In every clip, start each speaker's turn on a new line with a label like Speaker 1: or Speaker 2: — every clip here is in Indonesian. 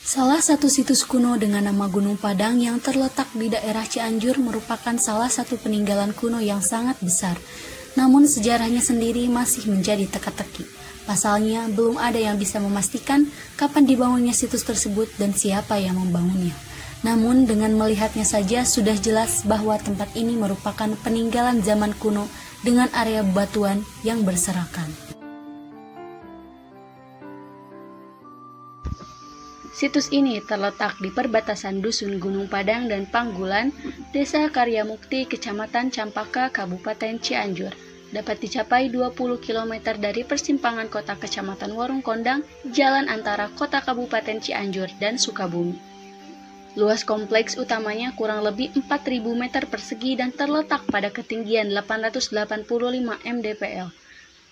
Speaker 1: Salah satu situs kuno dengan nama Gunung Padang yang terletak di daerah Cianjur merupakan salah satu peninggalan kuno yang sangat besar. Namun sejarahnya sendiri masih menjadi teka-teki. Pasalnya, belum ada yang bisa memastikan kapan dibangunnya situs tersebut dan siapa yang membangunnya. Namun dengan melihatnya saja sudah jelas bahwa tempat ini merupakan peninggalan zaman kuno dengan area bebatuan yang berserakan. Situs ini terletak di perbatasan Dusun Gunung Padang dan Panggulan, Desa Karyamukti, Kecamatan Campaka, Kabupaten Cianjur. Dapat dicapai 20 km dari persimpangan kota Kecamatan Warung Kondang, jalan antara kota Kabupaten Cianjur dan Sukabumi. Luas kompleks utamanya kurang lebih 4.000 meter persegi dan terletak pada ketinggian 885 mdpl,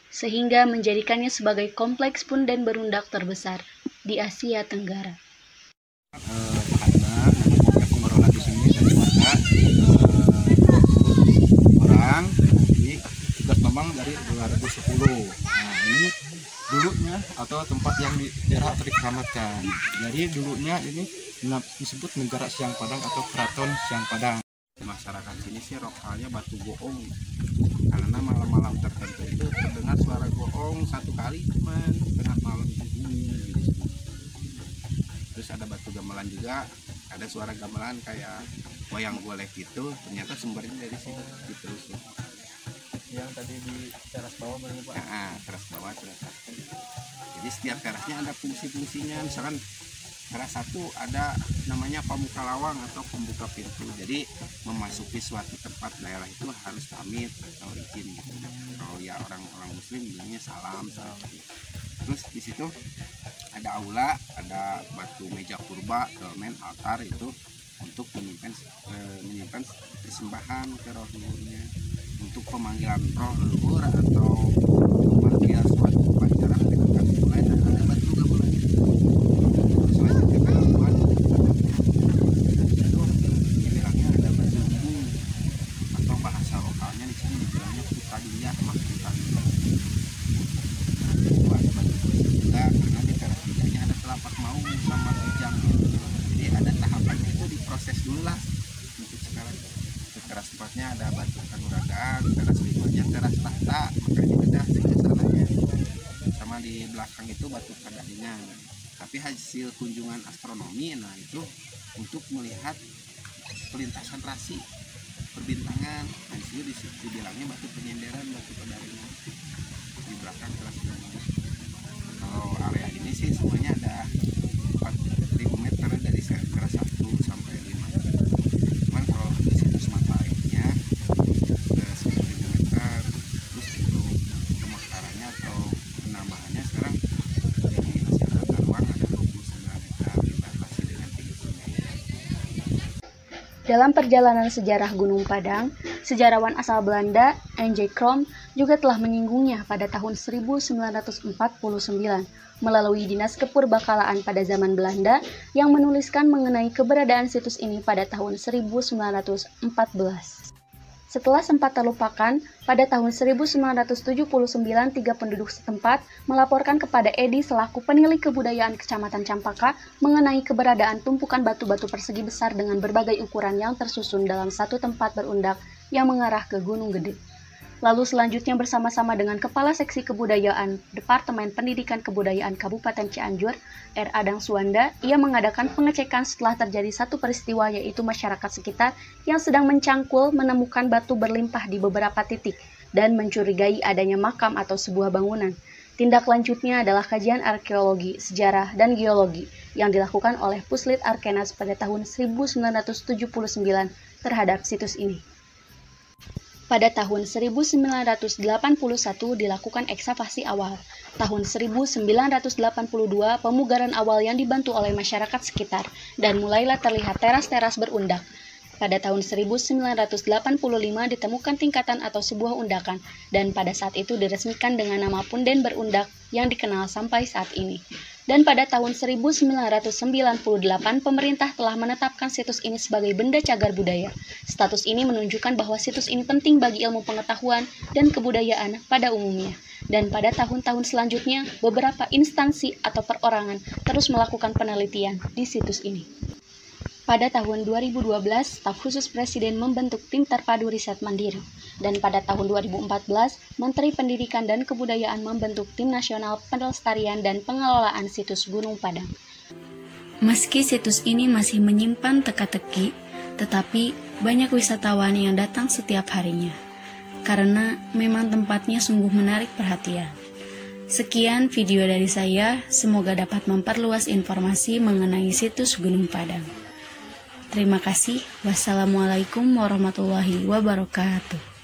Speaker 1: sehingga menjadikannya sebagai kompleks punden berundak terbesar di Asia Tenggara.
Speaker 2: Pengelola di sini dari warga orang, jadi tugas memang dari 2010. Nah ini dulunya atau tempat yang di daerah teriklamatkan. Jadi dulunya ini disebut Negara Siang Padang atau Keraton Siang Padang. Masyarakat sini sih lokalnya batu goong, karena malam-malam tertentu itu terdengar suara goong satu kali cuman tengah malam itu bunyi. Terus ada batu gamelan juga, ada suara gamelan kayak wayang golek gitu, ternyata sumbernya dari sini gitu.
Speaker 3: Yang tadi di teras bawah berapa Pak?
Speaker 2: Nah, teras bawah, teras satu. Jadi setiap terasnya ada fungsi-fungsinya, misalkan teras satu ada namanya pembuka lawang atau pembuka pintu. Jadi memasuki suatu tempat daerah itu harus pamit atau izin gitu. Kalau ya orang-orang muslim bilangnya salam. Terus di situ ada aula, ada batu meja purba, dolmen, altar itu untuk menyimpan persembahan ke roh leluhurnya, untuk pemanggilan roh leluhur atau memanggil suatu pelajaran dengan kaki lain. Ada batu gamelan itu. Selanjutnya keluar itu dibilangnya ada batu umum atau bahasa lokalnya di sini dibilangnya putadiya, maksudnya. Karena di teras tiganya ada telapak maung sama kijang, jadi ada tahapannya itu diproses dulu lah. Untuk sekarang di teras 4-nya ada batu kanuragan, teras 5-nya teras tahta, makanya ada sananya sama di belakang itu batu kadalinya. Tapi hasil kunjungan astronomi, nah itu untuk melihat pelintasan rasi perbintangan, nah itu dibilangnya batu penyenderan, batu kadalinya di belakang teras 5. Kalau area ini sih semuanya ada 4.000 meter dari teras 1 sampai 5. Cuman kalau di situs mata airnya ke 10.000 meter. Terus untuk pemekarannya atau penambahannya sekarang jadi masih ada ruang ada 29 meter dibatasi dengan tinggi sungai.
Speaker 1: Dalam perjalanan sejarah Gunung Padang, sejarawan asal Belanda, N.J. Krom, juga telah menyinggungnya pada tahun 1949 melalui Dinas Kepurbakalaan pada zaman Belanda yang menuliskan mengenai keberadaan situs ini pada tahun 1914. Setelah sempat terlupakan, pada tahun 1979 3 penduduk setempat melaporkan kepada Edi selaku penilik kebudayaan Kecamatan Campaka mengenai keberadaan tumpukan batu-batu persegi besar dengan berbagai ukuran yang tersusun dalam satu tempat berundak yang mengarah ke Gunung Gede. Lalu selanjutnya bersama-sama dengan Kepala Seksi Kebudayaan Departemen Pendidikan Kebudayaan Kabupaten Cianjur, R. Adang Suwanda, ia mengadakan pengecekan setelah terjadi satu peristiwa, yaitu masyarakat sekitar yang sedang mencangkul menemukan batu berlimpah di beberapa titik dan mencurigai adanya makam atau sebuah bangunan. Tindak lanjutnya adalah kajian arkeologi, sejarah, dan geologi yang dilakukan oleh Puslit Arkenas pada tahun 1979 terhadap situs ini. Pada tahun 1981 dilakukan ekskavasi awal. Tahun 1982 pemugaran awal yang dibantu oleh masyarakat sekitar dan mulailah terlihat teras-teras berundak. Pada tahun 1985 ditemukan tingkatan atau sebuah undakan, dan pada saat itu diresmikan dengan nama Punden Berundak yang dikenal sampai saat ini. Dan pada tahun 1998 pemerintah telah menetapkan situs ini sebagai benda cagar budaya. Status ini menunjukkan bahwa situs ini penting bagi ilmu pengetahuan dan kebudayaan pada umumnya. Dan pada tahun-tahun selanjutnya, beberapa instansi atau perorangan terus melakukan penelitian di situs ini. Pada tahun 2012, staf khusus Presiden membentuk tim terpadu riset mandiri. Dan pada tahun 2014, Menteri Pendidikan dan Kebudayaan membentuk tim nasional pelestarian dan pengelolaan situs Gunung Padang. Meski situs ini masih menyimpan teka-teki, tetapi banyak wisatawan yang datang setiap harinya. Karena memang tempatnya sungguh menarik perhatian. Sekian video dari saya, semoga dapat memperluas informasi mengenai situs Gunung Padang. Terima kasih. Wassalamualaikum warahmatullahi wabarakatuh.